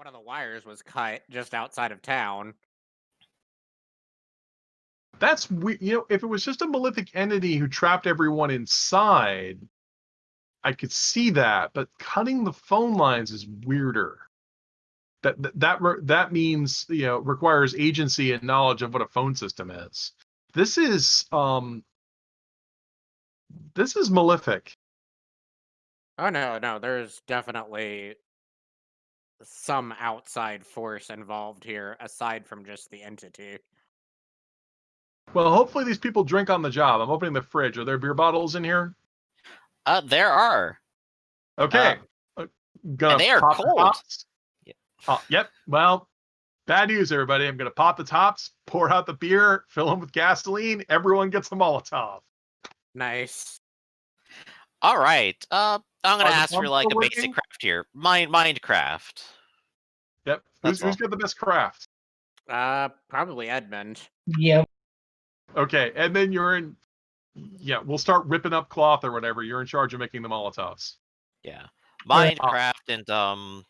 one of the wires was cut just outside of town. That's weird. If it was just a malefic entity who trapped everyone inside, I could see that. But cutting the phone lines is weirder. That means requires agency and knowledge of what a phone system is. This is malefic. Oh no, there's definitely some outside force involved here aside from just the entity. Well, hopefully these people drink on the job. I'm opening the fridge. Are there beer bottles in here? There are. Okay. Gonna And they are pop the cold. tops. Yeah. Yep. Well, bad news, everybody. I'm gonna pop the tops, pour out the beer, fill them with gasoline. Everyone gets a Molotov. Nice. All right. I'm gonna Are the ask for pumps like still a basic working? craft here. Minecraft. Yep. That's Who's all. got the best craft? Probably Edmund. Yep. Okay, and then you're in. Yeah, we'll start ripping up cloth or whatever. You're in charge of making the Molotovs. Yeah. Minecraft and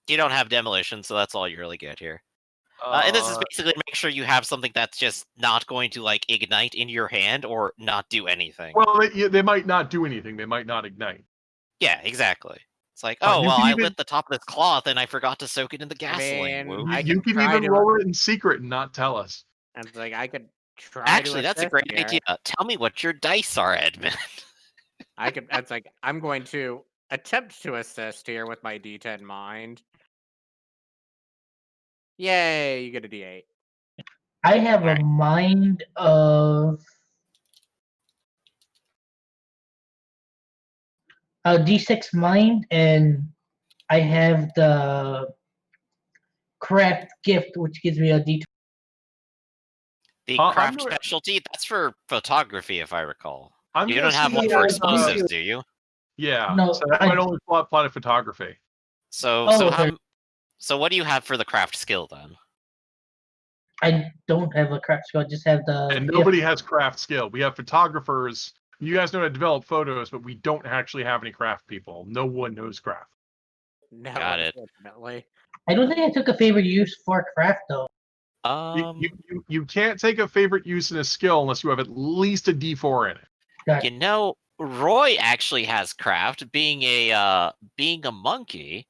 you don't have demolition, so that's all you really get here. And this is basically to make sure you have something that's just not going to like ignite in your hand or not do anything. Well, they might not do anything. They might not ignite. Yeah, exactly. It's like, You oh well, can I even- lit the top of this cloth and I forgot to soak it in the gasoline. mean, Whoop. You can try even to- roll it in secret and not tell us. And it's like I could try. Actually, to that's a assist great here. idea. Tell me what your dice are, Edmund. I could. That's like I'm going to attempt to assist here with my D10 mind. Yay! You get a D8. I have Alright. a mind of a D6 mind, and I have the craft gift, which gives me a D20. The I'm craft gonna- specialty, that's for photography, if I recall. I'm You gonna don't have see one you for as, explosives, do you? Yeah. No, so that might only apply to photography. So, Oh, so okay. so what do you have for the craft skill then? I don't have a craft skill. I just have the. And nobody has craft skill. We have photographers. You guys know how to develop photos, but we don't actually have any craft people. No one knows craft. No, Got it. unfortunately. I don't think I took a favorite use for craft though. You can't take a favorite use in a skill unless you have at least a D4 in it. Got You know, Roy actually has craft. Being a monkey,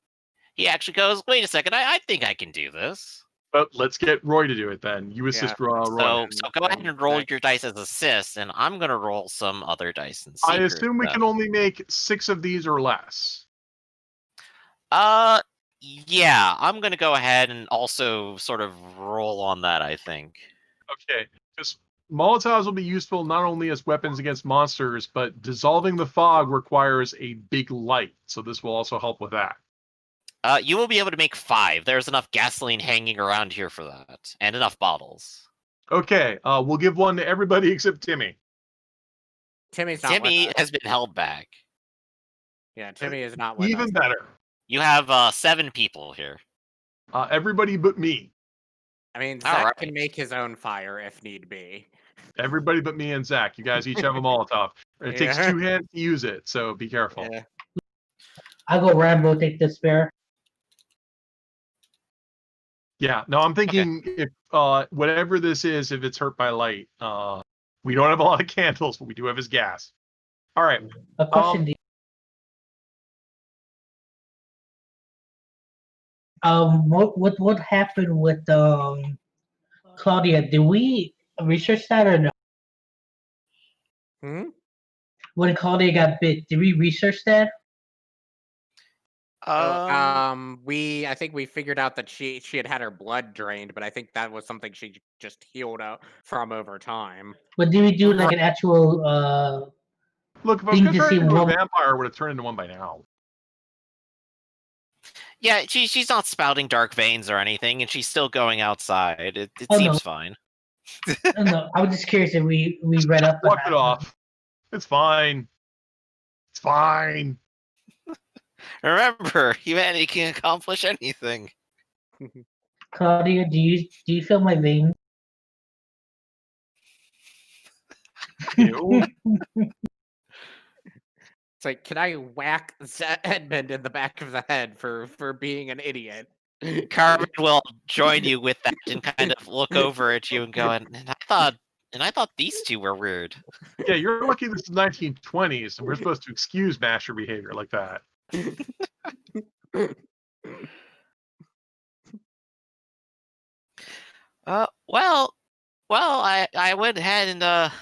he actually goes, "Wait a second, I think I can do this." But let's get Roy to do it then. You assist Roy. So go ahead and roll your dice as assist, and I'm gonna roll some other dice in I secret. assume we can only make 6 of these or less. Yeah, I'm gonna go ahead and also sort of roll on that, I think. Okay, because Molotovs will be useful not only as weapons against monsters, but dissolving the fog requires a big light, so this will also help with that. You will be able to make 5. There's enough gasoline hanging around here for that, and enough bottles. Okay, we'll give one to everybody except Timmy. Timmy's not Timmy with us. has been held back. Yeah, Timmy is not with us. Even better. You have 7 people here. Everybody but me. I mean, All Zach right. can make his own fire if need be. Everybody but me and Zach. You guys each have a Molotov. It takes Yeah. 2 hands to use it, so be careful. Yeah. I'll go Rambo. Take the spare. Yeah, no, I'm thinking if whatever this is, if it's hurt by light, we don't have a lot of candles, but we do have his gas. All right. A question. What happened with Claudia? Did we research that or no? Hmm? When Claudia got bit, did we research that? I think we figured out that she had her blood drained, but I think that was something she just healed out from over time. But did we do like an actual Look, if I was thing going to to see turn into a what? vampire, I would have turned into one by now. Yeah, she's not spouting dark veins or anything, and she's still going outside. It Oh, seems no. fine. No, I was just curious if we read up on Walk that. it off. It's fine. It's fine. Remember, humanity can accomplish anything. Claudia, do you feel my veins? Ew. It's like, can I whack Edmund in the back of the head for being an idiot? Carmen will join you with that and kind of look over at you and go, and I thought these two were weird. Yeah, you're lucky this is 1920s, and we're supposed to excuse master behavior like that. Well, I went ahead and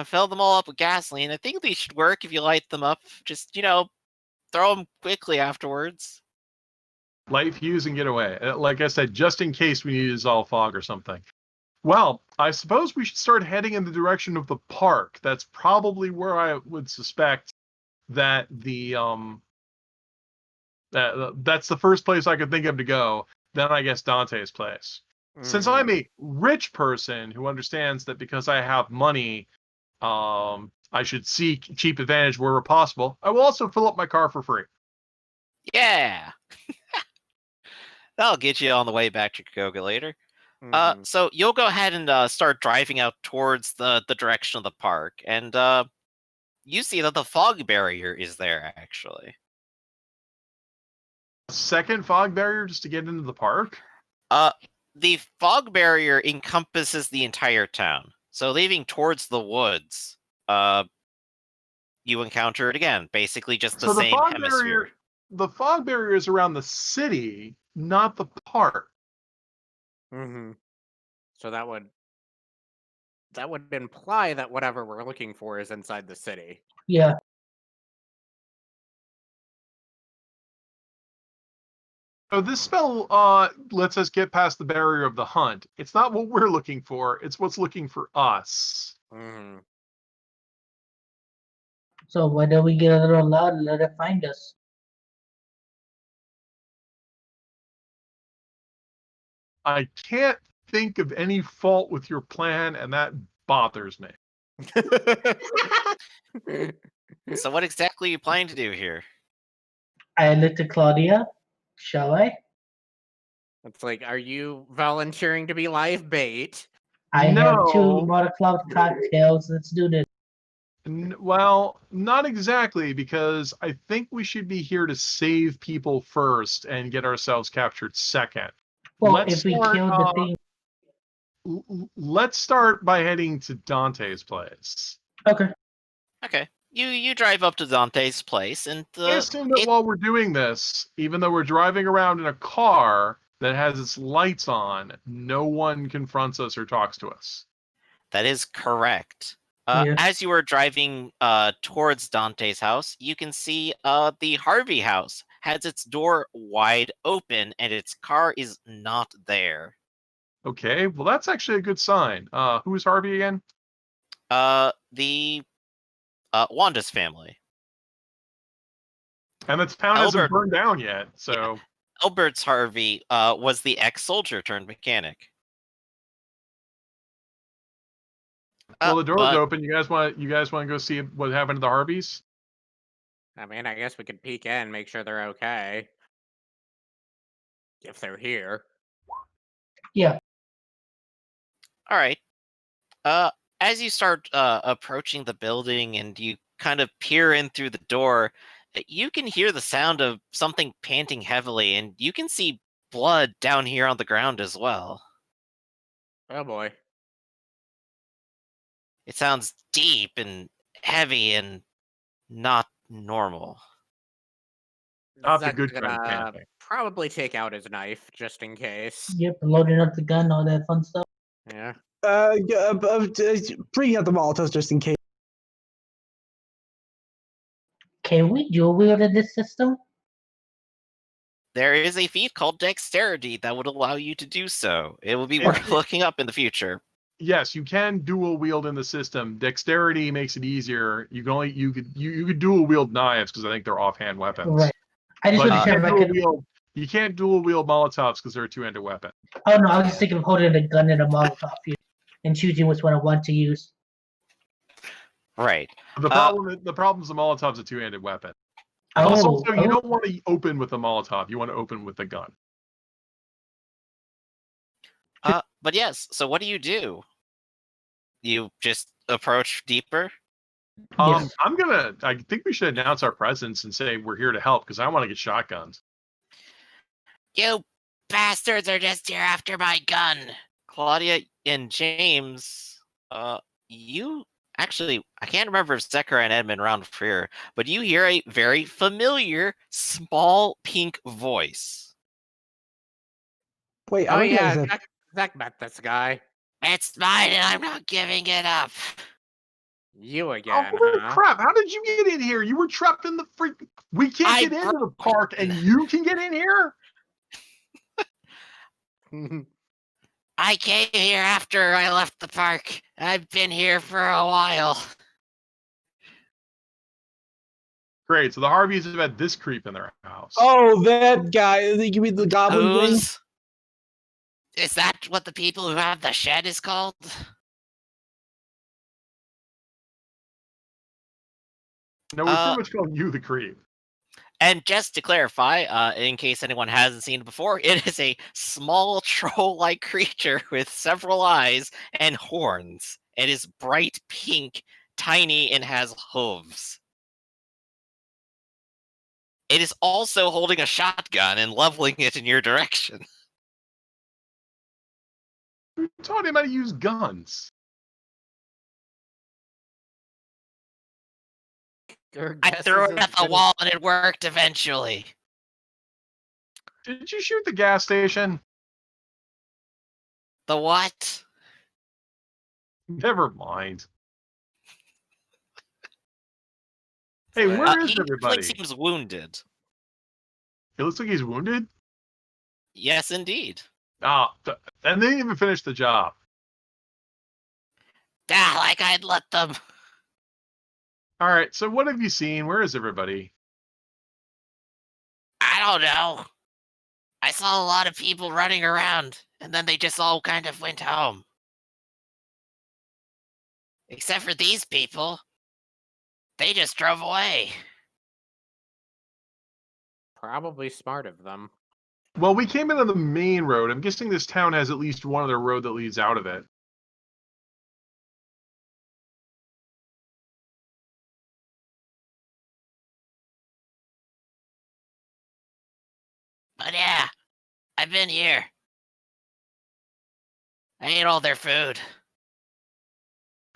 filled them all up with gasoline. I think these should work if you light them up. Just throw them quickly afterwards. Light fuse and get away. Like I said, just in case we need to dissolve fog or something. Well, I suppose we should start heading in the direction of the park. That's probably where I would suspect that that's the first place I could think of to go. Then I guess Dante's place. Since I'm a rich person who understands that because I have money, I should seek cheap advantage wherever possible, I will also fill up my car for free. Yeah. That'll get you on the way back to Koga later. So you'll go ahead and start driving out towards the direction of the park, and you see that the fog barrier is there, actually. Second fog barrier just to get into the park? The fog barrier encompasses the entire town. So leaving towards the woods, you encounter it again. Basically just the same hemisphere. The fog barrier is around the city, not the park. So that would imply that whatever we're looking for is inside the city. Yeah. So this spell lets us get past the barrier of the hunt. It's not what we're looking for, it's what's looking for us. So why don't we get a little loud and let it find us? I can't think of any fault with your plan, and that bothers me. So what exactly are you planning to do here? I looked at Claudia. Shall I? It's like, are you volunteering to be live bait? I have 2 Molotov cocktails. Let's do this. Well, not exactly, because I think we should be here to save people first and get ourselves captured second. Well, if we kill the thing. Let's start by heading to Dante's place. Okay. Okay. You drive up to Dante's place, and I assume that while we're doing this, even though we're driving around in a car that has its lights on, no one confronts us or talks to us. That is correct. As you are driving towards Dante's house, you can see the Harvey house has its door wide open, and its car is not there. Okay, well that's actually a good sign. Who's Harvey again? The Wanda's family. And the town hasn't burned down yet, so... Yeah. Albert's Harvey was the ex-soldier turned mechanic. Well, the door's open. You guys want to go see what happened to the Harveys? I mean, I guess we could peek in, make sure they're okay. If they're here. Yeah. All right. As you start approaching the building and you kind of peer in through the door, you can hear the sound of something panting heavily, and you can see blood down here on the ground as well. Oh boy. It sounds deep and heavy and not normal. Not the good kind of panting. Probably take out his knife just in case. Yep, loading up the gun, all that fun stuff. Yeah. Bring out the Molotovs just in case. Can we dual wield in this system? There is a feat called Dexterity that would allow you to do so. It will be worth looking up in the future. Yes, you can dual wield in the system. Dexterity makes it easier. You could dual wield knives because I think they're offhand weapons. Right. I just want to check if I could. You can't dual wield Molotovs because they're a two-handed weapon. Oh no, I was just thinking of holding a gun and a Molotov and choosing which one I want to use. Right. The problem is the Molotov's a two-handed weapon. Also, you don't want to open with a Molotov. You want to open with a gun. But yes, so what do? You just approach deeper? Yes. I think we should announce our presence and say we're here to help because I want to get shotguns. You bastards are just here after my gun. Claudia and James, you actually, I can't remember if Zekra and Edmund round here, but you hear a very familiar small pink voice. Wait, I Oh recognize yeah, that. Zach met this guy. It's mine and I'm not giving it up. You Oh, again, holy huh? crap! How did you get in here? You were trapped in the freak. We can't get into the park, and you can get in here. I came here after I left the park. I've been here for a while. Great. So the Harveys have had this creep in their house. Oh, that guy. You mean the goblin thing? Who's? Is that what the people who have the shed is called? No, we pretty much call you the creep. And just to clarify, in case anyone hasn't seen it before, it is a small troll-like creature with several eyes and horns. It is bright pink, tiny, and has hooves. It is also holding a shotgun and leveling it in your direction. Who taught him how to use guns? I threw it at the wall and it worked eventually. Did you shoot the gas station? The what? Never mind. Hey, where is He everybody? seems wounded. It looks like he's wounded. Yes, indeed. Ah, and they didn't even finish the job. Like I'd let them. All right, so what have you seen? Where is everybody? I don't know. I saw a lot of people running around, and then they just all kind of went home. Except for these people. They just drove away. Probably smart of them. Well, we came in on the main road. I'm guessing this town has at least one other road that leads out of it. But yeah, I've been here. I ate all their food.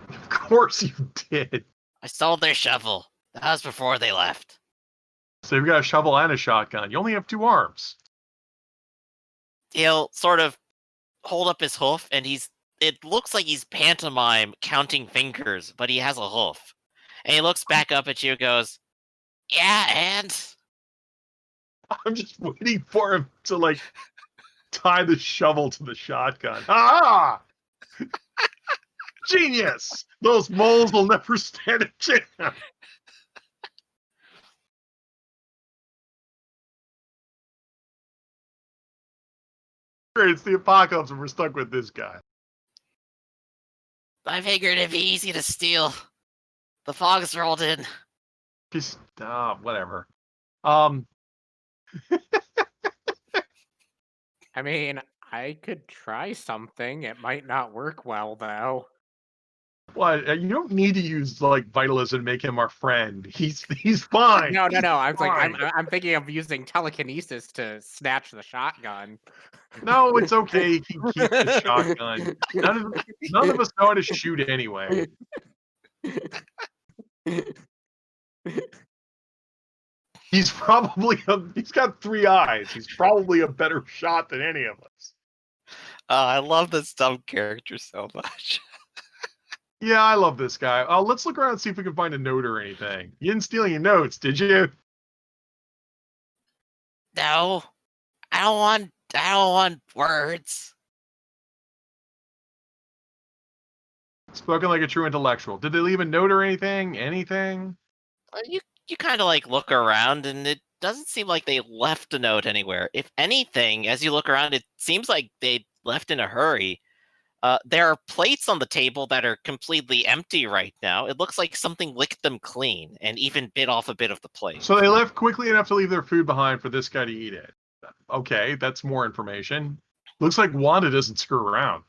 Of course you did. I stole their shovel. That was before they left. So you've got a shovel and a shotgun. You only have 2 arms. He'll sort of hold up his hoof, and it looks like he's pantomime counting fingers, but he has a hoof. And he looks back up at you and goes, Yeah, and? I'm just waiting for him to, like, tie the shovel to the shotgun. Ah! Genius! Those moles will never stand a chance. Great, it's the apocalypse and we're stuck with this guy. I figured it'd be easy to steal. The fog's rolled in. Just, whatever. I mean, I could try something. It might not work well, though. What? You don't need to use, like, vitalism to make him our friend. He's fine. No. I'm fine. I'm thinking of using telekinesis to snatch the shotgun. No, it's okay. He can keep the shotgun. None of us know how to shoot anyway. He's got 3 eyes. He's probably a better shot than any of us. I love this dumb character so much. Yeah, I love this guy. Let's look around and see if we can find a note or anything. You didn't steal any notes, did you? No. I don't want words. Spoken like a true intellectual. Did they leave a note or anything? Anything? You kind of like look around, and it doesn't seem like they left a note anywhere. If anything, as you look around, it seems like they left in a hurry. There are plates on the table that are completely empty right now. It looks like something licked them clean and even bit off a bit of the plate. So they left quickly enough to leave their food behind for this guy to eat it. Okay, that's more information. Looks like Wanda doesn't screw around.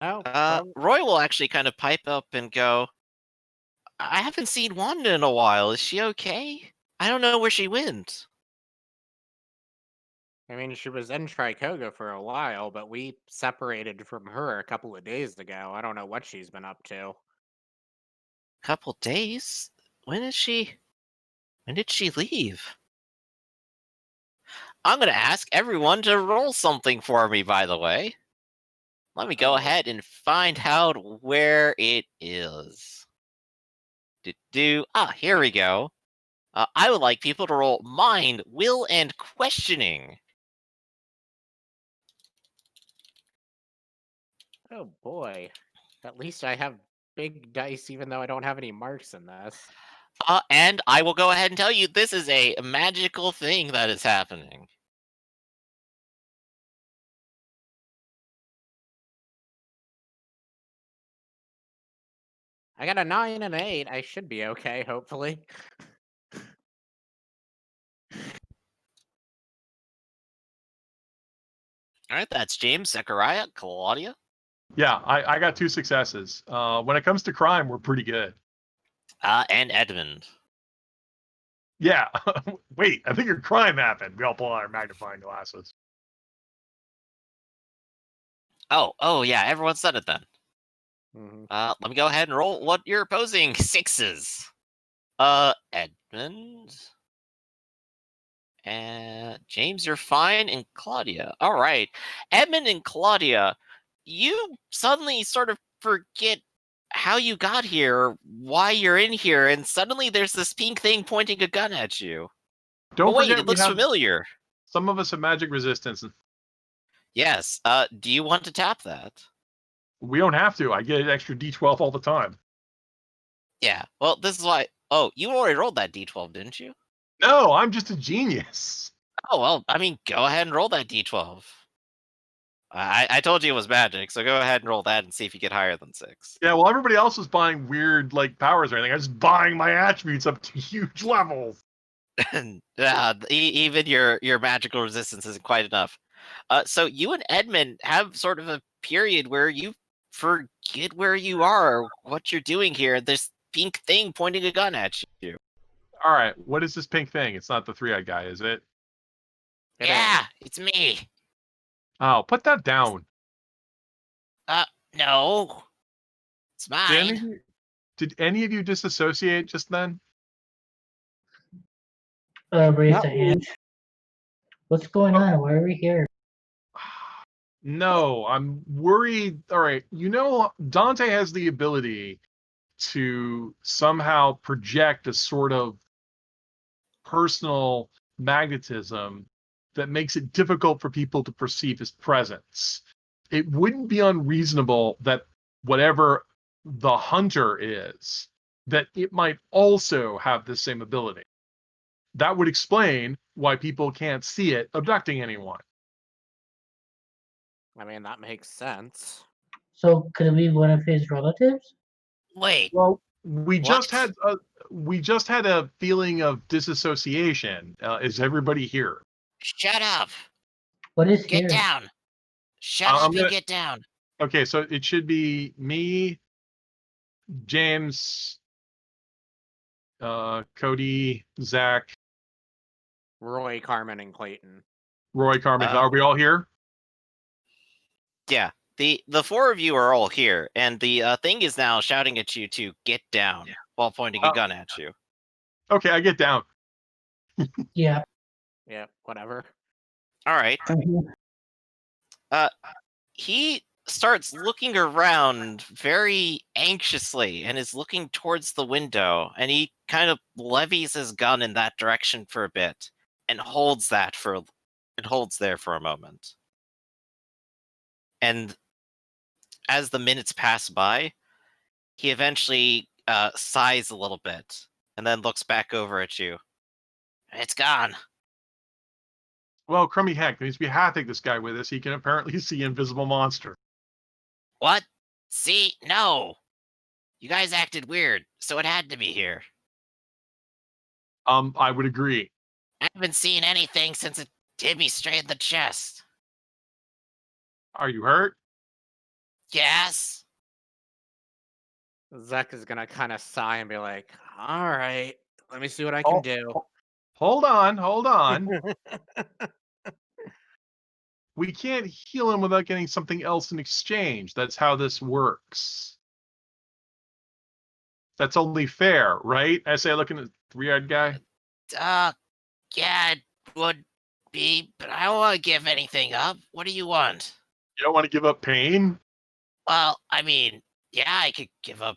Oh, Roy will actually kind of pipe up and go, I haven't seen Wanda in a while. Is she okay? I don't know where she went. I mean, she was in Tricoga for a while, but we separated from her a couple of days ago. I don't know what she's been up to. Couple days? When is she? When did she leave? I'm gonna ask everyone to roll something for me, by the way. Let me go Oh, ahead and find out where it is. Here we go. I would like people to roll mind, will, and questioning. oh boy. At least I have big dice, even though I don't have any marks in this. And I will go ahead and tell you this is a magical thing that is happening. I got a 9 and an 8. I should be okay, hopefully. All right, that's James, Zechariah, Claudia, Yeah, I got 2 successes. When it comes to crime, we're pretty good. and Edmund. Yeah. Wait, I think your crime happened. We all pull out our magnifying glasses. Oh yeah, everyone said it then. Mhm. Let me go ahead and roll what you're opposing. 6s. Edmund. And James, you're fine, and Claudia. All right. Edmund and Claudia, you suddenly sort of forget how you got here, why you're in here, and suddenly there's this pink thing pointing a gun at you. Don't But wait, forget it we looks have familiar. some of us have magic resistance. Yes. Do you want to tap that? We don't have to. I get an extra D12 all the time. Yeah. Well, this is why. Oh, you already rolled that d12, didn't you? No, I'm just a genius. Oh, well, I mean, go ahead and roll that d12. I told you it was magic, so go ahead and roll that and see if you get higher than 6. Yeah, well, everybody else was buying weird like powers or anything. I was buying my attributes up to huge levels. Even your magical resistance isn't quite enough. So you and Edmund have sort of a period where you forget where you are, what you're doing here. This pink thing pointing a gun at you. All right, what is this pink thing? It's not the 3-eyed guy, is it? It Yeah, is. it's me. Oh, put that down. No. It's Did any mine. of you, did any of you disassociate just then? Raise Not the me. hand. What's going on? Why are we here? No, I'm worried. All right, Dante has the ability to somehow project a sort of personal magnetism that makes it difficult for people to perceive his presence. It wouldn't be unreasonable that whatever the hunter is, that it might also have the same ability. That would explain why people can't see it abducting anyone. I mean, that makes sense. So could it be one of his relatives? Wait, Well, we just What? had a feeling of disassociation. Is everybody here? shut up. What is Get here? down. Shut I'm up gonna. and get down. Okay, so it should be me, James, Cody, Zach, Roy, Carmen, and Clayton. Roy, Carmen. Uh, Are we all here? yeah. The 4 of you are all here, and the thing is now shouting at you to get down while pointing a gun at you. Okay, I get down. Yeah. Yeah, whatever. All right. He starts looking around very anxiously and is looking towards the window, and he kind of levies his gun in that direction for a bit and holds there for a moment. And as the minutes pass by, he eventually sighs a little bit and then looks back over at you. It's gone. Well, crummy heck, means we have to take this guy with us. He can apparently see invisible monster. What? See? No. You guys acted weird, so it had to be here. I would agree. I haven't seen anything since it hit me straight in the chest. Are you hurt? Yes? Zek is gonna kind of sigh and be like, "All right, let me see what I can do." Hold on. we can't heal him without getting something else in exchange. That's how this works. That's only fair, right? I say, looking at the 3-eyed guy. Yeah, it would be, but I don't want to give anything up. What do you want? You don't want to give up pain? Well, I mean, yeah, I could give up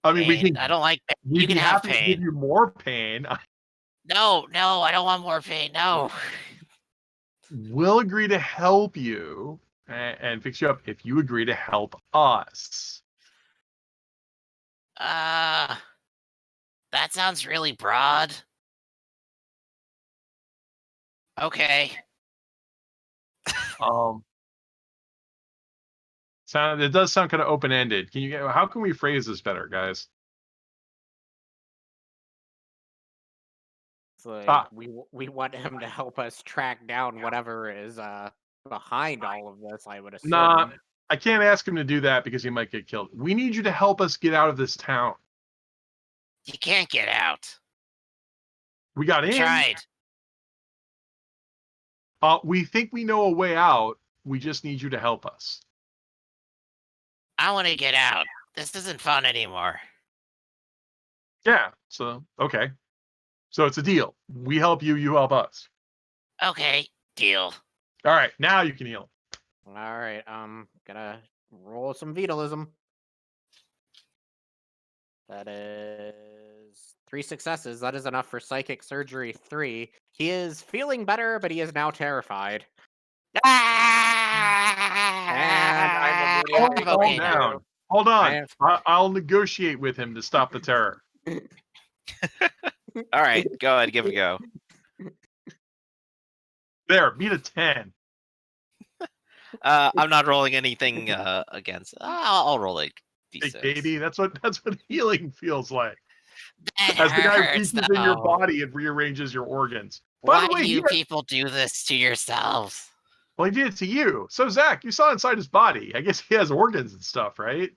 I mean, pain. I don't like pain. we'd You be can have happy to give pain. you more pain. No, I don't want more pain. No. We'll agree to help you and fix you up if you agree to help us. That sounds really broad. Okay. It does sound kind of open-ended. How can we phrase this better, guys? It's like we want him to help us track down whatever is behind all of this, I would assume. Nah, I can't ask him to do that because he might get killed. We need you to help us get out of this town. You can't get out. We got in. Tried. We think we know a way out. We just need you to help us. I want to get out. This isn't fun anymore. Yeah, so, okay. So it's a deal. We help you, you help us. Okay, deal. All right, now you can heal. All right, gonna roll some vitalism. That is 3 successes. That is enough for psychic surgery 3. He is feeling better, but he is now terrified. And I'm immediately Calm going down. to. Hold on. I'll negotiate with him to stop the terror. All right, go ahead, give it a go. There, beat a 10. I'm not rolling anything against. I'll roll a Hey, d6. baby, that's what healing feels like. That As the guy hurts, reaches in your though. body and rearranges your organs. By Why the way, do you people do this to yourselves? well, he did it to you. So, Zach, you saw inside his body. I guess he has organs and stuff, right?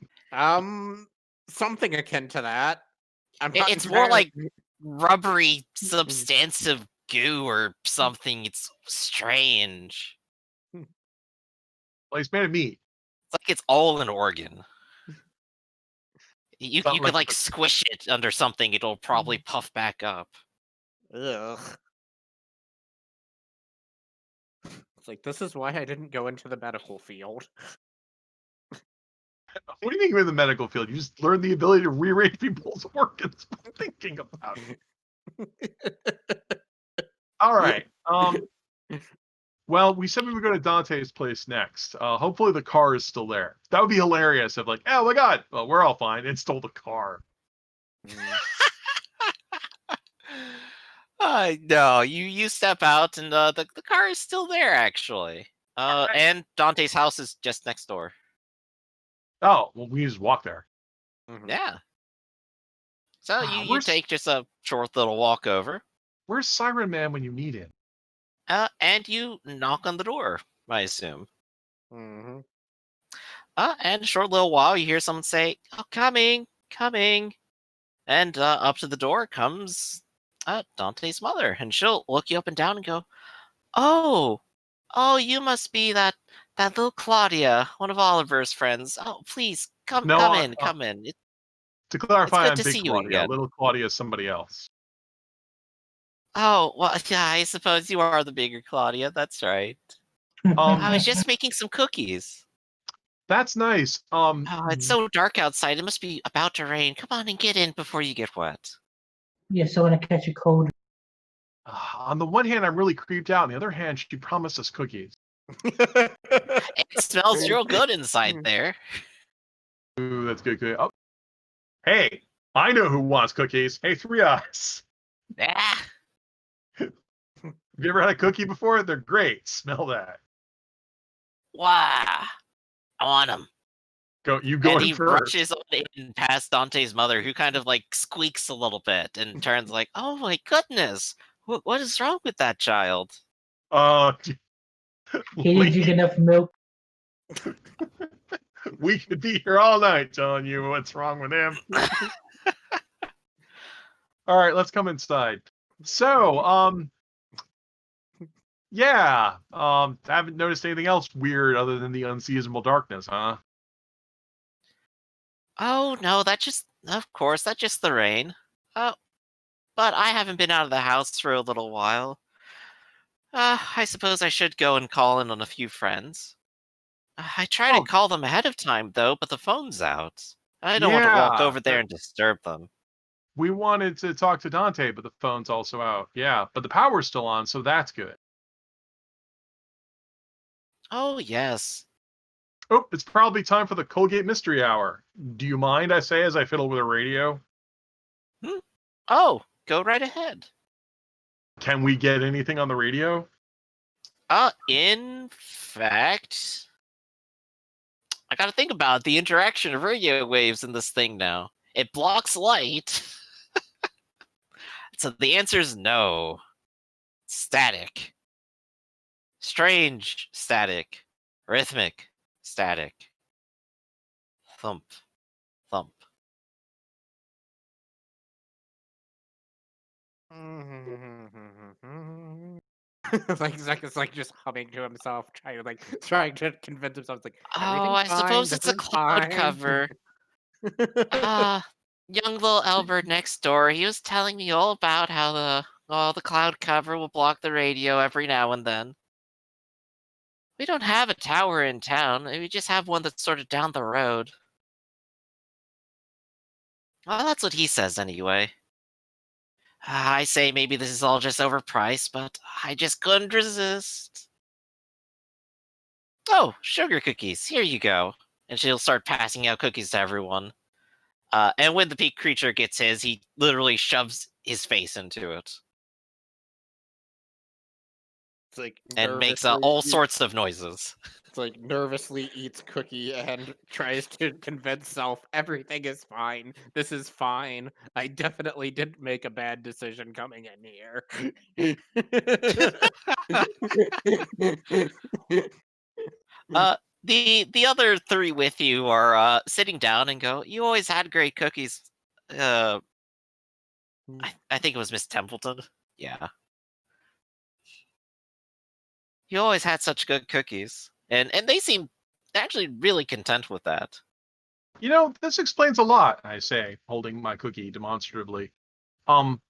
Something akin to that. It's more like rubbery, substantive goo or something. It's strange. Well, he's made of meat. It's like it's all an organ. You Something could like like squish it under something, it'll probably puff back up. Ugh. It's like, this is why I didn't go into the medical field. What do you mean with the medical field? You just learned the ability to rearrange people's organs. I'm thinking about it. All right. Well, we said we would go to Dante's place next. Hopefully the car is still there. That would be hilarious if, like, oh my god, well, we're all fine and stole the car. No, you step out and the car is still there actually. And Dante's house is just next door. Oh, well, we just walk there. Yeah. So you Where's- take just a short little walk over. Where's Siren Man when you need him? And you knock on the door, I assume. Mhm. And a short little while, you hear someone say, "Oh, coming." And up to the door comes Dante's mother, and she'll look you up and down and go, "Oh, you must be that little Claudia, one of Oliver's friends. Oh, please come in. To clarify, good I'm to Big see you Claudia. again. Little Claudia is somebody else. Oh, well, yeah, I suppose you are the bigger Claudia. That's right. I was just making some cookies. That's nice. Oh, it's so dark outside. It must be about to rain. Come on and get in before you get wet. Yeah, so when I catch a cold. On the one hand, I'm really creeped out. On the other hand, she promised us cookies. It smells real good inside there. Ooh, that's good. Oh. Hey, I know who wants cookies. Hey, 3 Eyes. Ah, Have you ever had a cookie before? They're great. Smell that. wow. I want them. You go And in he first. rushes on in past Dante's mother, who kind of like squeaks a little bit and turns like, "Oh my goodness, what is wrong with that child?" He didn't drink enough milk. We could be here all night telling you what's wrong with him. All right, let's come inside. So, Yeah. Haven't noticed anything else weird other than the unseasonable darkness, huh? Oh no, of course, that's just the rain. Oh, but I haven't been out of the house for a little while. I suppose I should go and call in on a few friends. I try to Oh, call them ahead of time, though, but the phone's out. I don't want to walk yeah. over there and disturb them. We wanted to talk to Dante, but the phone's also out. Yeah, but the power's still on, so that's good. Oh, yes. Oh, it's probably time for the Colgate Mystery Hour. Do you mind, I say, as I fiddle with a radio? Hmm? Oh, go right ahead. Can we get anything on the radio? In fact, I gotta think about the interaction of radio waves in this thing now. It blocks light. So the answer is no. Static. Strange static. Rhythmic static. Thump. Thump. It's like just humming to himself, trying to convince himself. It's like Oh, everything's I fine. suppose This it's a is cloud fine. cover. Young little Albert next door, he was telling me all about how the cloud cover will block the radio every now and then. We don't have a tower in town. We just have one that's sort of down the road. Well, that's what he says anyway. I say maybe this is all just overpriced, but I just couldn't resist. Oh, sugar cookies. Here you go. And she'll start passing out cookies to everyone. And when the peak creature gets his, he literally shoves his face into it It's like and makes nervously. all sorts of noises. It's like nervously eats cookie and tries to convince self everything is fine. This is fine. I definitely didn't make a bad decision coming in here. Uh, the other three with you are sitting down and go, "You always had great cookies." Uh, I think it was Miss Templeton. Yeah, you always had such good cookies, and they seem actually really content with that. You know, this explains a lot, I say, holding my cookie demonstratively. Um,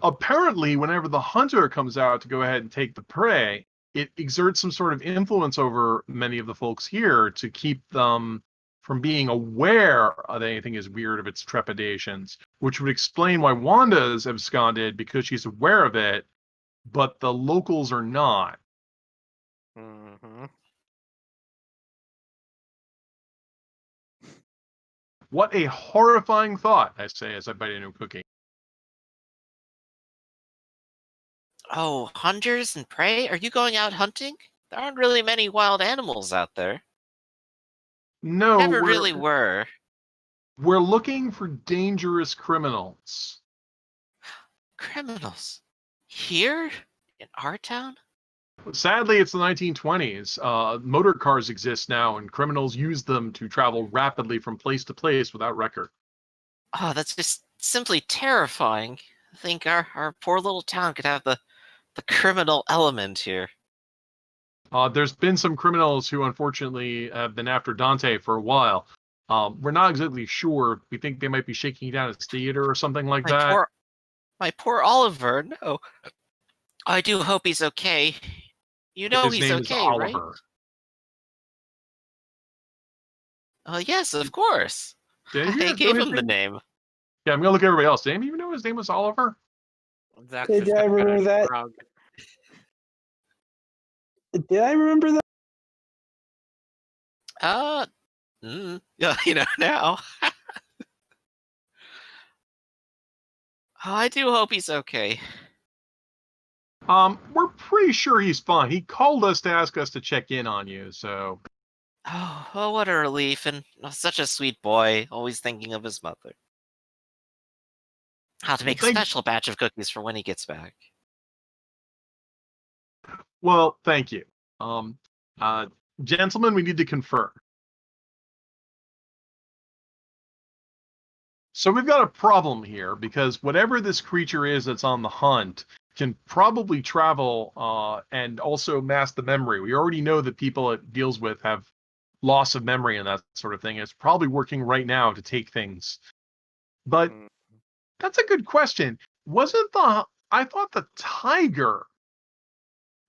Apparently, whenever the hunter comes out to go ahead and take the prey, it exerts some sort of influence over many of the folks here to keep them from being aware that anything is weird of its trepidations, which would explain why Wanda's absconded because she's aware of it, but the locals are not. Mhm. What a horrifying thought, I say as I bite into a cookie. Oh, hunters and prey? Are you going out hunting? There aren't really many wild animals out there. No, Never really were. we're looking for dangerous criminals. Criminals. Here? In our town? Sadly, it's the 1920s. Motor cars exist now, and criminals use them to travel rapidly from place to place without record. Oh, that's just simply terrifying. I think our poor little town could have the criminal element here. There's been some criminals who unfortunately have been after Dante for a while. We're not exactly sure. We think they might be shaking down his theater or something like My that. poor Oliver, no. I do hope he's okay. You know His he's name is okay, right? Oliver. Yes, of course. Did any of I you know gave his him the name? name. Yeah, I'm gonna look at everybody else. Did any of you know his name was Oliver? Zach's Did just I gonna remember that? shrug. Did I remember that? Uh, yeah, now. Oh, I do hope he's okay. We're pretty sure he's fine. He called us to ask us to check in on you, so Oh, what a relief, and such a sweet boy, always thinking of his mother. I'll have to well, make a special batch of cookies for when he gets back. thank you. Um, uh, Gentlemen, we need to confer. So we've got a problem here because whatever this creature is that's on the hunt can probably travel and also mask the memory. We already know that people it deals with have loss of memory and that sort of thing. It's probably working right now to take things. But that's a good question. I thought the tiger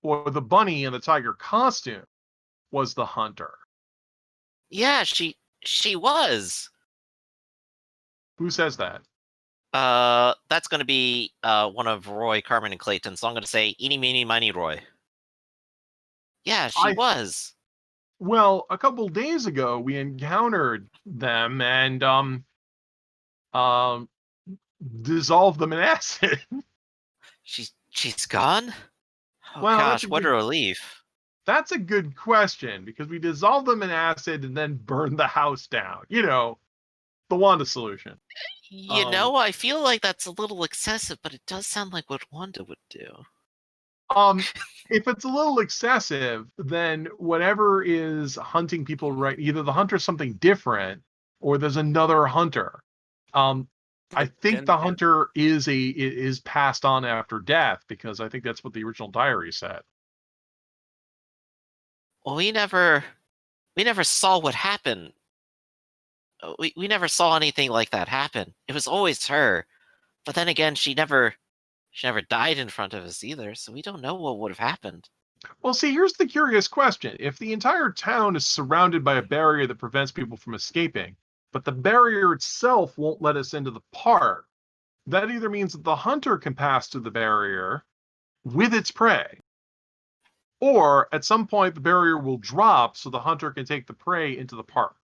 or the bunny in the tiger costume was the hunter. Yeah, she was. Who says that? That's gonna be one of Roy, Carmen, and Clayton. So I'm gonna say eeny, meeny, miny, Roy. Yeah, she was. Well, a couple days ago we encountered them and dissolved them in acid. She's gone? Oh Well, gosh, what a relief. that's a good question because we dissolved them in acid and then burned the house down. You know, the Wanda solution. You know, I feel like that's a little excessive, but it does sound like what Wanda would do. If it's a little excessive, then whatever is hunting people, right? Either the hunter's something different, or there's another hunter. I think the hunter is passed on after death because I think that's what the original diary said. Well, we never saw what happened. We never saw anything like that happen. It was always her. But then again, she never died in front of us either, so we don't know what would have happened. Well, see, here's the curious question. If the entire town is surrounded by a barrier that prevents people from escaping, but the barrier itself won't let us into the park, that either means that the hunter can pass through the barrier with its prey, or at some point the barrier will drop so the hunter can take the prey into the park.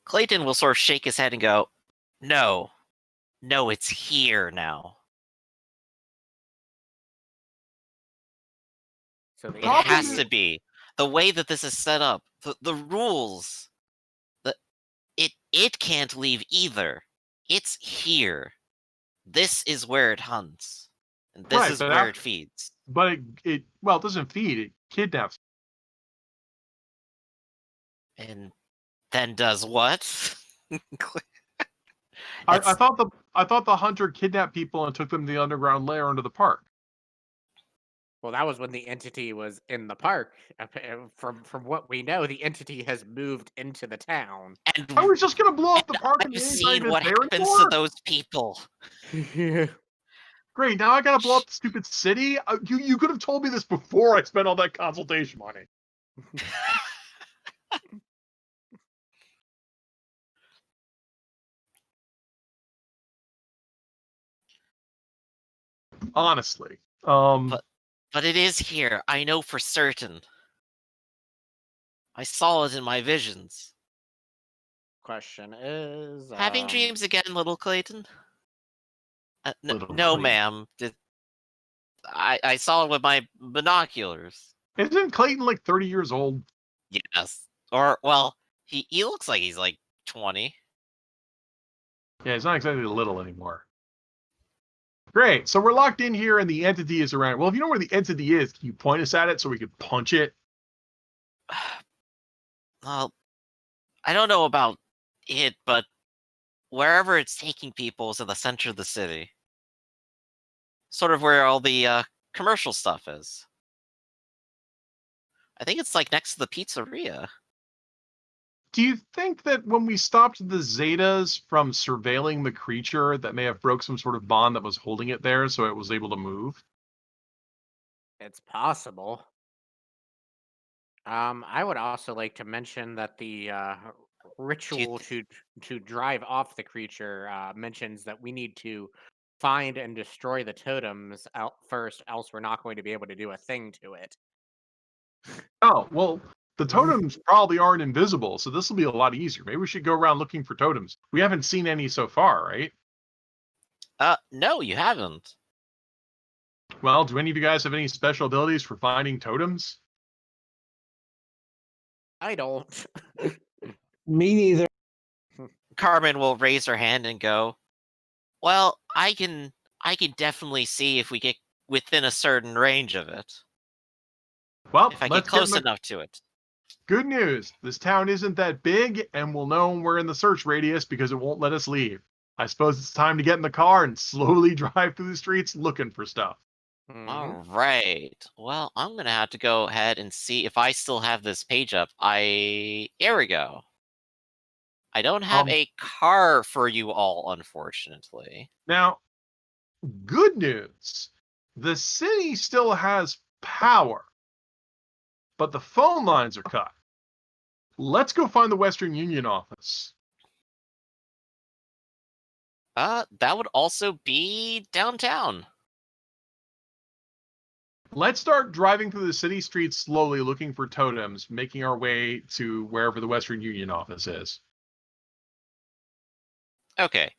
Clayton will sort of shake his head and go, No, it's here now. So It has to be. The way that this is set up, the rules, it can't leave either. It's here. This is where it hunts. And this is where it feeds. But it doesn't feed, it kidnaps. And then does what? I thought the hunter kidnapped people and took them to the underground lair into the park. Well, that was when the entity was in the park. From what we know, the entity has moved into the town. And I was just gonna blow up the park. I've seen what happens to those people. Great, now I gotta blow up the stupid city? You could have told me this before I spent all that consultation money. Honestly. But it is here. I know for certain. I saw it in my visions. Question is... Having dreams again, little Clayton? No, Clayton. ma'am. I saw it with my binoculars. Isn't Clayton like 30 years old? Yes. Or, well, he looks like he's like 20. Yeah, he's not exactly little anymore. Great. So we're locked in here and the entity is around. Well, if you know where the entity is, can you point us at it so we could punch it? Well, I don't know about it, but wherever it's taking people is in the center of the city. Sort of where all the commercial stuff is. I think it's like next to the pizzeria. Do you think that when we stopped the Zetas from surveilling the creature, that may have broke some sort of bond that was holding it there so it was able to move? It's possible. I would also like to mention that the ritual to drive off the creature mentions that we need to find and destroy the totems out first, else we're not going to be able to do a thing to it. Oh, well, the totems probably aren't invisible, so this will be a lot easier. Maybe we should go around looking for totems. We haven't seen any so far, right? No, you haven't. Well, do any of you guys have any special abilities for finding totems? I don't. Me neither. Carmen will raise her hand and go, Well, I can definitely see if we get within a certain range of it. Well, if I get close enough to it. Good news. This town isn't that big, and we'll know when we're in the search radius because it won't let us leave. I suppose it's time to get in the car and slowly drive through the streets looking for stuff. All right. Well, I'm gonna have to go ahead and see if I still have this page up. Here we go. I don't have Um, a car for you all, unfortunately. Now, good news. The city still has power, but the phone lines are cut. Let's go find the Western Union office. That would also be downtown. Let's start driving through the city streets slowly, looking for totems, making our way to wherever the Western Union office is. Okay.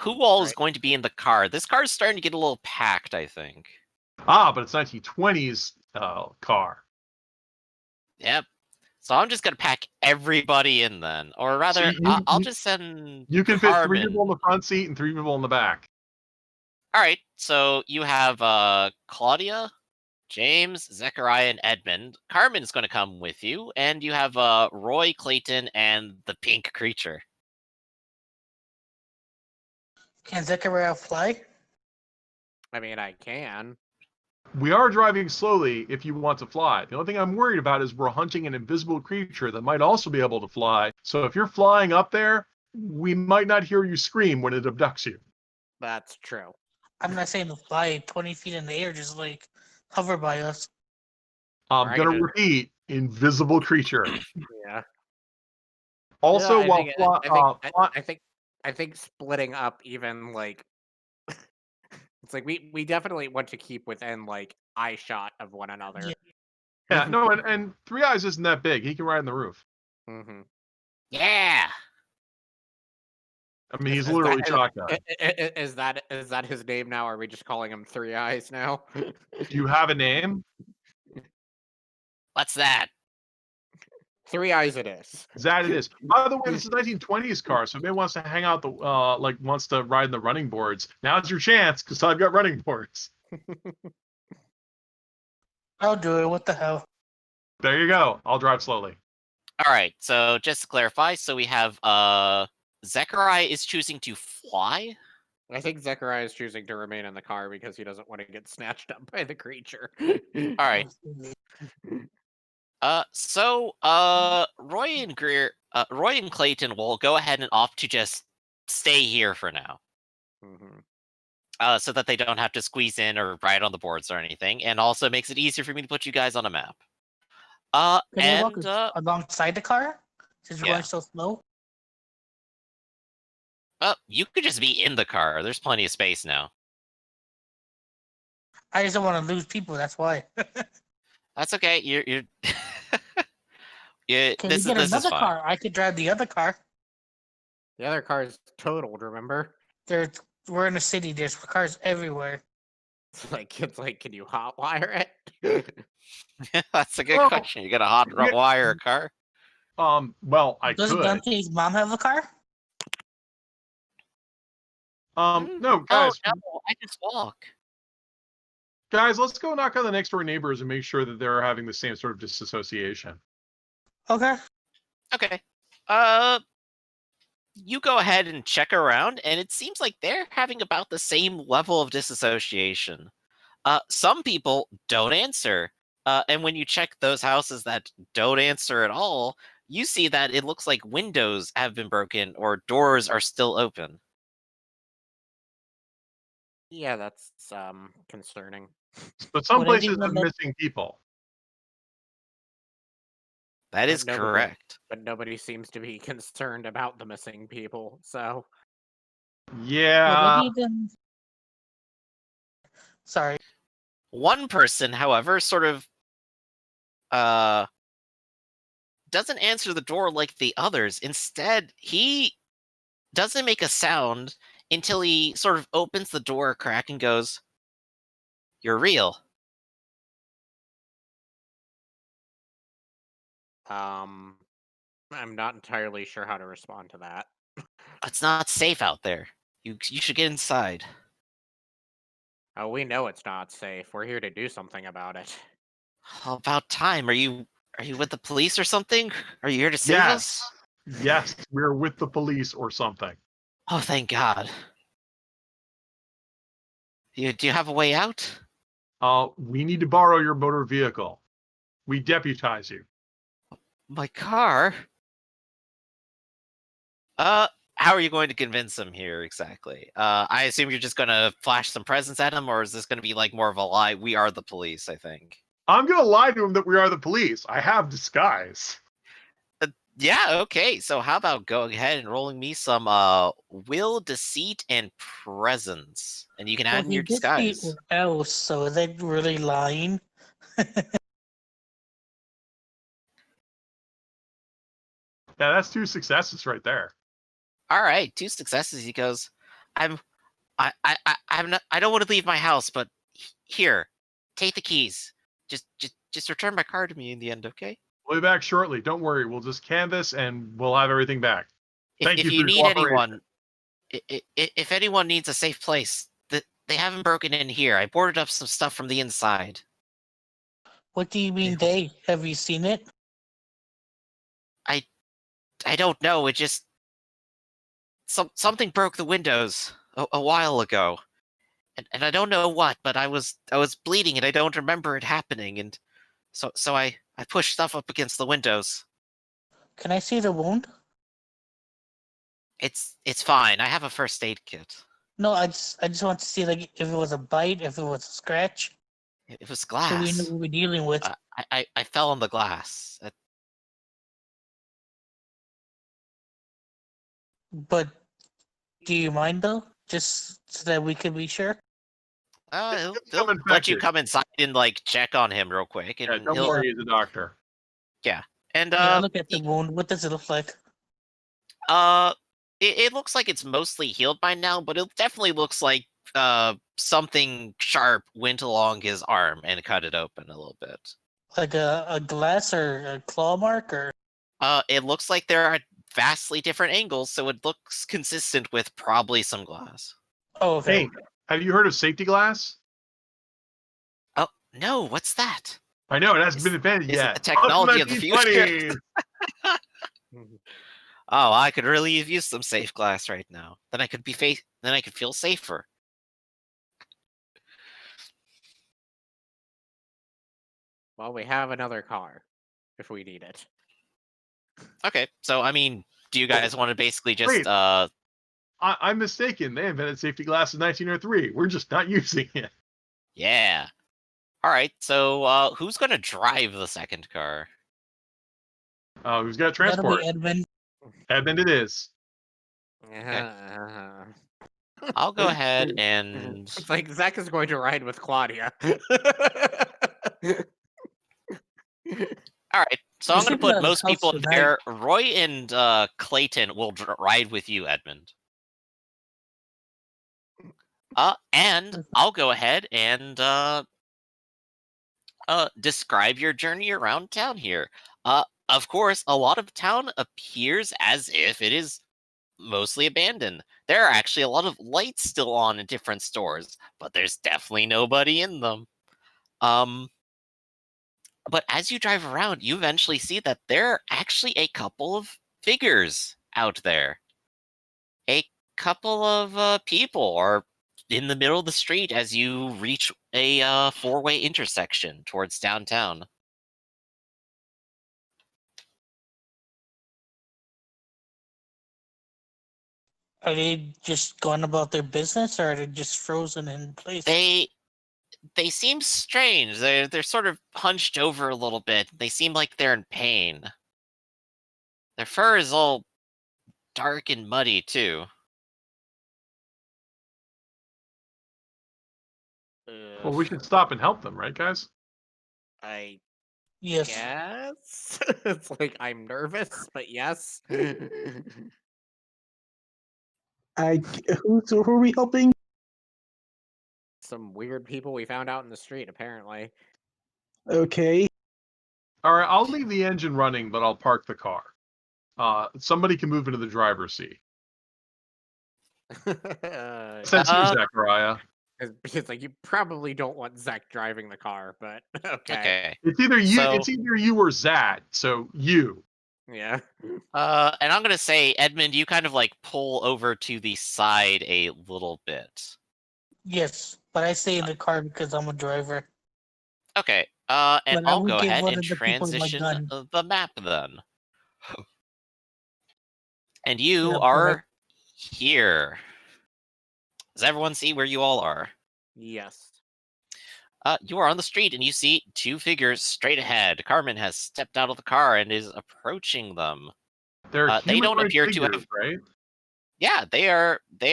Who all is Right. going to be in the car? This car is starting to get a little packed, I think. But it's 1920s car. Yep. So I'm just gonna pack everybody in then, or rather, I'll just send. You can fit 3 Carmen. people in the front seat and 3 people in the back. All right. So you have Claudia, James, Zechariah, and Edmund. Carmen's going to come with you, and you have Roy, Clayton, and the pink creature. Can Zechariah fly? I mean, I can. We are driving slowly if you want to fly. The only thing I'm worried about is we're hunting an invisible creature that might also be able to fly. So if you're flying up there, we might not hear you scream when it abducts you. That's true. I'm not saying to fly 20 feet in the air, just like hover by us. I'm Right. going to repeat, invisible creature. Yeah. Also, Yeah, while I think splitting up even like it's like we definitely want to keep within like eye shot of one another. Yeah. yeah, no, and Three Eyes isn't that big. He can ride on the roof. Mm-hmm. Yeah. I mean, he's literally shotgun. Is that his name now? Or are we just calling him Three Eyes now? Do you have a name? What's that? Three Eyes it is. That it is. By the way, this is 1920s car, so if anyone wants to hang out wants to ride in the running boards, now's your chance because I've got running boards. I'll do it. What the hell? There you go. I'll drive slowly. All right. So just to clarify, so we have Zechariah is choosing to fly. I think Zechariah is choosing to remain in the car because he doesn't want to get snatched up by the creature. All right. Roy and Clayton will go ahead and opt to just stay here for now. Mm-hmm. So that they don't have to squeeze in or ride on the boards or anything, and also makes it easier for me to put you guys on a map. Can you walk alongside the car since we're yeah. going so slow? You could just be in the car. There's plenty of space now. I just don't want to lose people. That's why. That's okay. You're. Yeah, Can this we get is another fine. car? I could drive the other car. The other car is totaled. Remember? We're in a city. There's cars everywhere. It's like, can you hotwire it? That's a good Well, question. You got a hot yeah. wire a car? Well, I Doesn't could. Dante's mom have a car? No, Oh guys, no, I just walk. guys, let's go knock on the next door neighbors and make sure that they're having the same sort of disassociation. Okay. Okay. You go ahead and check around, and it seems like they're having about the same level of disassociation. Some people don't answer. And when you check those houses that don't answer at all, you see that it looks like windows have been broken or doors are still open. Yeah, that's concerning. But some Would places anyone have know- missing people. That is nobody- correct. But nobody seems to be concerned about the missing people. So Yeah. Would even... Sorry. One person, however, sort of doesn't answer the door like the others. Instead, he doesn't make a sound until he sort of opens the door a crack and goes, "You're real." I'm not entirely sure how to respond to that. It's not safe out there. You should get inside. Oh, we know it's not safe. We're here to do something about it. About time. Are you with the police or something? Are you here to save us? Yes, we're with the police or something. Oh, thank God. Do you have a way out? We need to borrow your motor vehicle. We deputize you. My car? How are you going to convince him here exactly? I assume you're just gonna flash some presents at him, or is this gonna be like more of a lie? We are the police, I think. I'm gonna lie to him that we are the police. I have disguise. Yeah, okay. So how about going ahead and rolling me some will, deceit, and presence, and you can add in he your did say disguise. else, so is that really lying? Yeah, that's 2 successes right there. All right, 2 successes. He goes, I'm I'm not. I don't want to leave my house, but here, take the keys. Just return my car to me in the end, okay? We'll be back shortly. Don't worry. We'll just canvass and we'll have everything back. Thank If you for you your need cooperation. anyone, if anyone needs a safe place, they haven't broken in here. I boarded up some stuff from the inside. What do you mean they? Have you seen it? I don't know. It just something broke the windows a while ago, and I don't know what. But I was bleeding, and I don't remember it happening. And so I pushed stuff up against the windows. Can I see the wound? It's fine. I have a first aid kit. No, I just want to see like if it was a bite, if it was a scratch, It was so we glass. know what we're dealing with. I fell on the glass. But do you mind though? Just so that we can be sure. They'll let you come inside and like check on him real quick, and Yeah, don't he'll worry, he's a doctor. and Yeah, look at the wound. What does it look like? it looks like it's mostly healed by now, but it definitely looks like something sharp went along his arm and cut it open a little bit. Like a glass or a claw mark or? It looks like there are vastly different angles, so it looks consistent with probably some glass. Oh, okay. Hey, have you heard of safety glass? Oh no, what's that? I know it hasn't been invented Is it yet. the technology of the future? 1920s. Oh, I could really have used some safe glass right now. Then I could then I could feel safer. Well, we have another car if we need it. Okay, so I mean, do you guys want to basically just Wait. I'm mistaken. They invented safety glass in 1903. We're just not using it. Yeah. All right, so who's gonna drive the second car? Who's got That'll transport? be Edmund. Edmund it is. I'll go ahead and It's like Zach is going to ride with Claudia. all right. So We I'm gonna should be put at his most house people in tonight. there. Roy and Clayton will ride with you, Edmund. And I'll go ahead and describe your journey around town here. Of course, a lot of town appears as if it is mostly abandoned. There are actually a lot of lights still on in different stores, but there's definitely nobody in them. But as you drive around, you eventually see that there are actually a couple of figures out there. A couple of people are in the middle of the street as you reach a four-way intersection towards downtown. Are they just going about their business, or are they just frozen in place? They seem strange. They're sort of hunched over a little bit. They seem like they're in pain. Their fur is all dark and muddy too. Well, we should stop and help them, right, guys? I Yes. guess. It's like I'm nervous, but yes. Who are we helping? Some weird people we found out in the street, apparently. Okay. All right, I'll leave the engine running, but I'll park the car. Somebody can move into the driver's seat. Since you, Zachariah. Because like you probably don't want Zach driving the car, but okay. Okay. It's either you. So- It's either you or Zach. So you. Yeah. And I'm gonna say, Edmund, you kind of like pull over to the side a little bit. Yes, but I stay in the car because I'm a driver. Okay. And But I I'll will go give ahead one and of the people my transition gun. the map then. And Yeah, you but are here. Does everyone see where you all are? Yes. You are on the street and you see two figures straight ahead. Carmen has stepped out of the car and is approaching them. They're They don't humanoid appear to figures, have. right? Yeah, they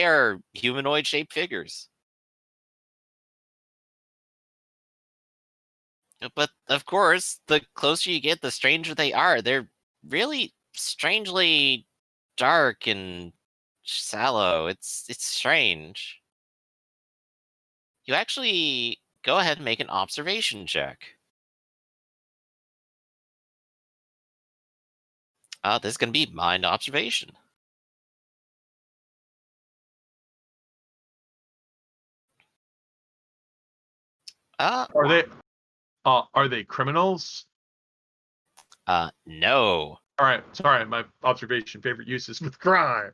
are humanoid shaped figures. But of course, the closer you get, the stranger they are. They're really strangely dark and sallow. It's strange. You actually go ahead and make an observation check. This is going to be mind observation. Uh, Are they criminals? no. All right, sorry, my observation favorite uses with crime.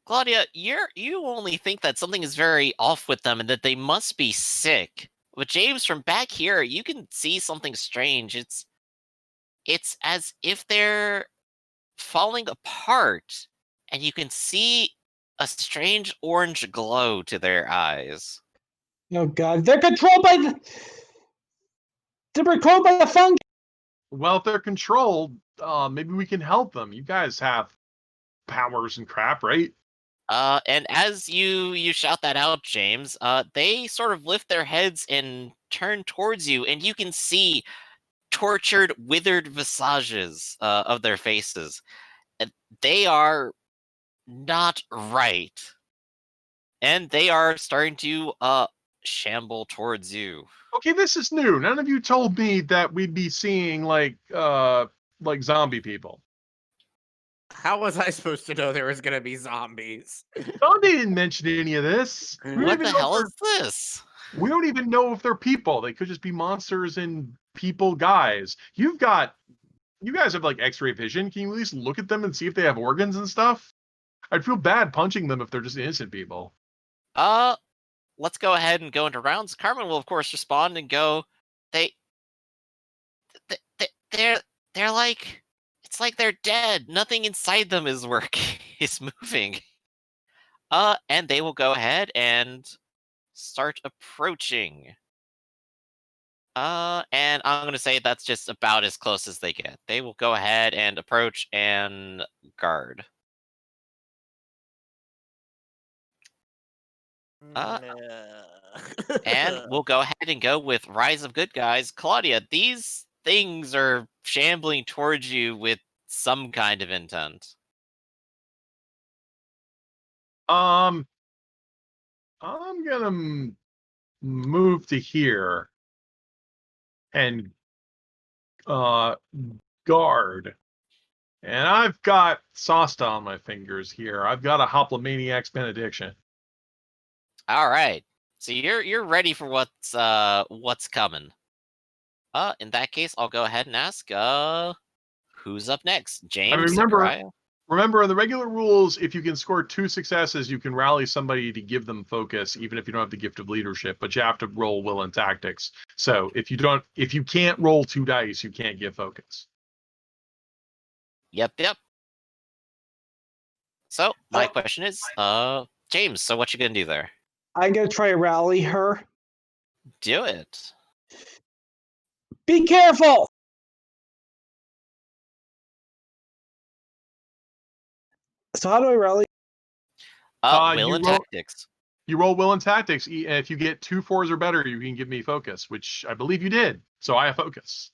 Claudia, you only think that something is very off with them and that they must be sick. But James, from back here, you can see something strange. It's as if they're falling apart, and you can see a strange orange glow to their eyes. Oh god, they're controlled by the. They're controlled by the fungi. Well, if they're controlled, maybe we can help them. You guys have powers and crap, right? And as you shout that out, James, they sort of lift their heads and turn towards you, and you can see tortured, withered visages of their faces. And they are not right, and they are starting to shamble towards you. Okay, this is new. None of you told me that we'd be seeing like zombie people. How was I supposed to know there was gonna be zombies? They didn't mention any of this. What the hell is this? We don't even know if they're people. They could just be monsters and people guys. You guys have like X-ray vision. Can you at least look at them and see if they have organs and stuff? I'd feel bad punching them if they're just innocent people. Let's go ahead and go into rounds. Carmen will of course respond and go, they, they're like, it's like they're dead. Nothing inside them is working, is moving. And they will go ahead and start approaching. And I'm gonna say that's just about as close as they get. They will go ahead and approach and guard. And we'll go ahead and go with Rise of Good Guys. Claudia, these things are shambling towards you with some kind of intent. I'm gonna move to here and guard. And I've got Sasta on my fingers here. I've got a Hoplomaniac's benediction. All right. So you're ready for what's coming. In that case, I'll go ahead and ask who's up next? James, Zachariah? Remember, in the regular rules, if you can score 2 successes, you can rally somebody to give them focus, even if you don't have the gift of leadership. But you have to roll will and tactics. So if you can't roll 2 dice, you can't give focus. Yep. So my question is, James, so what you gonna do there? I'm gonna try to rally her. Do it. Be careful! So how do I rally? Will and roll, tactics. You roll will and tactics. If you get 2 4s or better, you can give me focus, which I believe you did. So I have focus.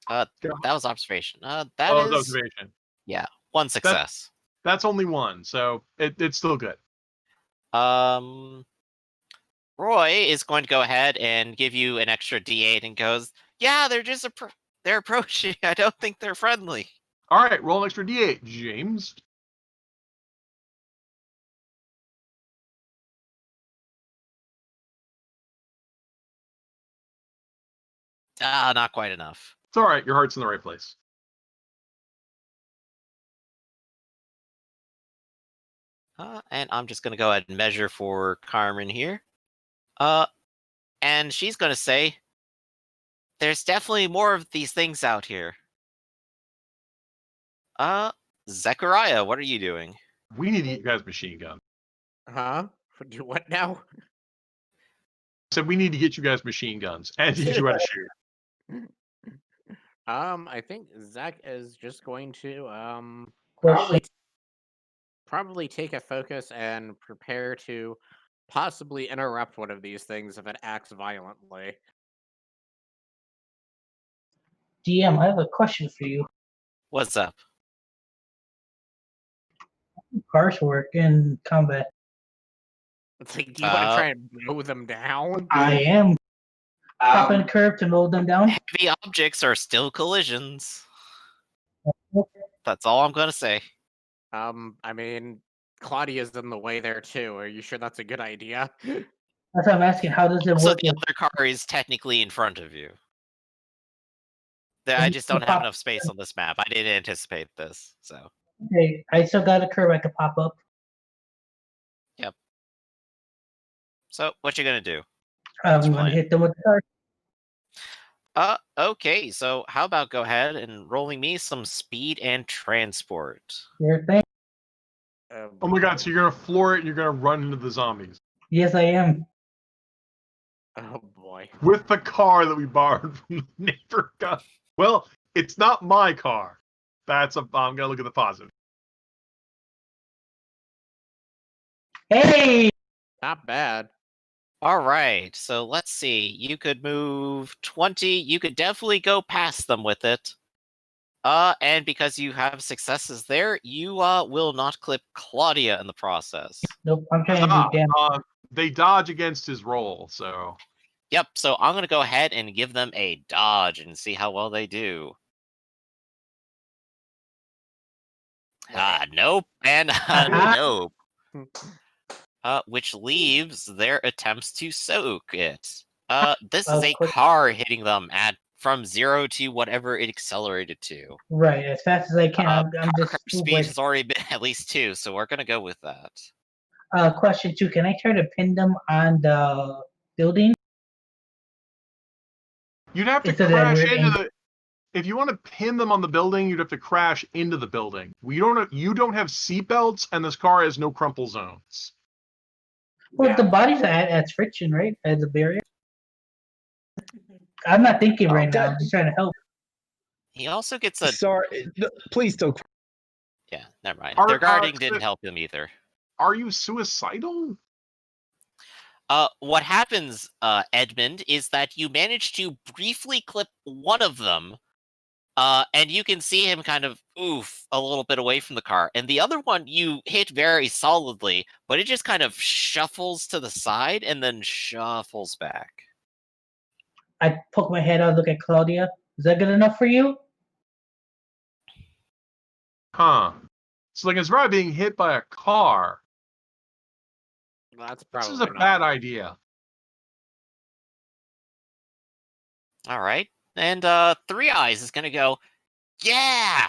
That was observation. That is observation. Yeah, 1 success. That's only 1, so it's still good. Roy is going to go ahead and give you an extra D8 and goes, yeah, they're approaching. I don't think they're friendly. All right, roll an extra D8, James. Not quite enough. It's all right. Your heart's in the right place. And I'm just going to go ahead and measure for Carmen here. And she's going to say, there's definitely more of these things out here. Zechariah, what are you doing? We need to get you guys machine gun. Huh? Do what now? I said we need to get you guys machine guns and teach you how to shoot. I think Zach is just going to Question. probably take a focus and prepare to possibly interrupt one of these things if it acts violently. DM, I have a question for you. What's up? Cars work in combat. It's like, do you want to try and mow them down? I am. Popping curve to mow them down. Heavy objects are still collisions. That's all I'm going to say. I mean, Claudia's in the way there too. Are you sure that's a good idea? That's what I'm asking. How does it So work? the other car is technically in front of you. I just don't have enough space on this map. I didn't anticipate this, so. Okay, I still got a curve I could pop up. Yep. So, what you gonna do? I'm gonna hit them with the car. Okay, so how about go ahead and rolling me some speed and transport? Your thing. Oh my god, so you're gonna floor it and you're gonna run into the zombies. Yes, I am. Oh boy. With the car that we borrowed from the neighbor guy. Well, it's not my car. I'm gonna look at the positive. Hey! Not bad. All right, so let's see. You could move 20. You could definitely go past them with it. And because you have successes there, you will not clip Claudia in the process. Nope, I'm trying to do damage. They dodge against his roll, so. Yep, so I'm gonna go ahead and give them a dodge and see how well they do. Nope, and nope. Which leaves their attempts to soak it. This is a car hitting them from 0 to whatever it accelerated to. Right, as fast as I can. I'm just speed has already been at least 2, so we're gonna go with that. Question 2: can I try to pin them on the building? You'd have to crash into the. If you want to pin them on the building, you'd have to crash into the building. You don't have seatbelts, and this car has no crumple zones. Well, the bodies at friction, right? As a barrier. I'm not thinking right now. I'm just trying to help. He also gets a. Sorry, please don't. Yeah, never mind. Their guarding didn't help him either. Are you suicidal? What happens, Edmund, is that you manage to briefly clip one of them, and you can see him kind of a little bit away from the car. And the other one you hit very solidly, but it just kind of shuffles to the side and then shuffles back. I poke my head out, look at Claudia. Is that good enough for you? Huh. So like it's probably being hit by a car. Well, that's probably this is a bad idea. All right. And Three Eyes is going to go, yeah,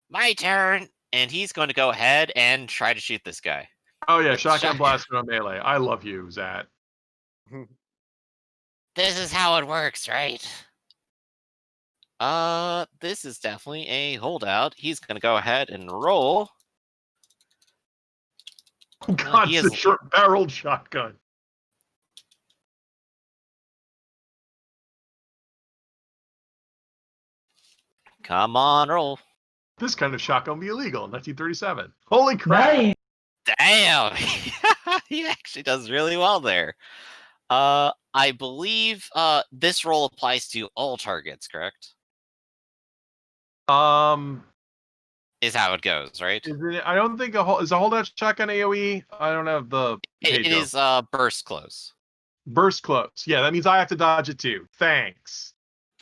my turn. And he's going to go ahead and try to shoot this guy. Oh, yeah, shotgun blaster on melee. I love you, Zat. This is how it works, right? This is definitely a holdout. He's going to go ahead and roll. Oh, God, it's a short-barreled shotgun. Come on, roll. This kind of shotgun would be illegal in 1937. Holy crap! Nice. Damn, he actually does really well there. I believe this roll applies to all targets, correct? Is how it goes, right? I don't think is a holdout shotgun AOE. I don't have the. It is burst close. Burst close. Yeah, that means I have to dodge it too. Thanks.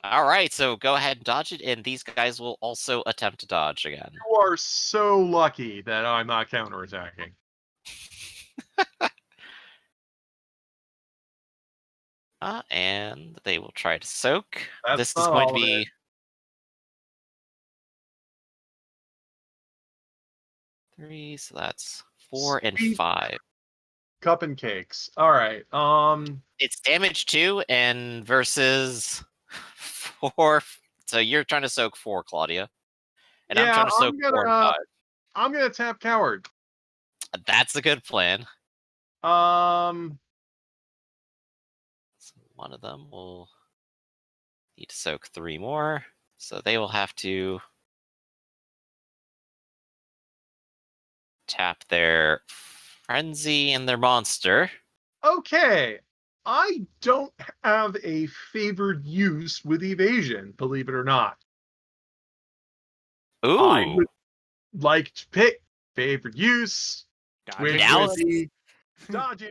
All right, so go ahead and dodge it, and these guys will also attempt to dodge again. You are so lucky that I'm not counterattacking. And they will try to soak. That's this is going to be 3, so that's 4 and Sweet 5. Cup and cakes. All right. It's damage 2 and versus 4. So you're trying to soak 4, Claudia. And I'm Yeah, trying to soak 4 and 5. I'm gonna tap coward. That's a good plan. Um, So one of them will need to soak 3 more. So they will have to tap their frenzy and their monster. okay. I don't have a favored use with evasion, believe it or not. I Ooh. would like to pick favored use. Dodging. Which Now would be dodging.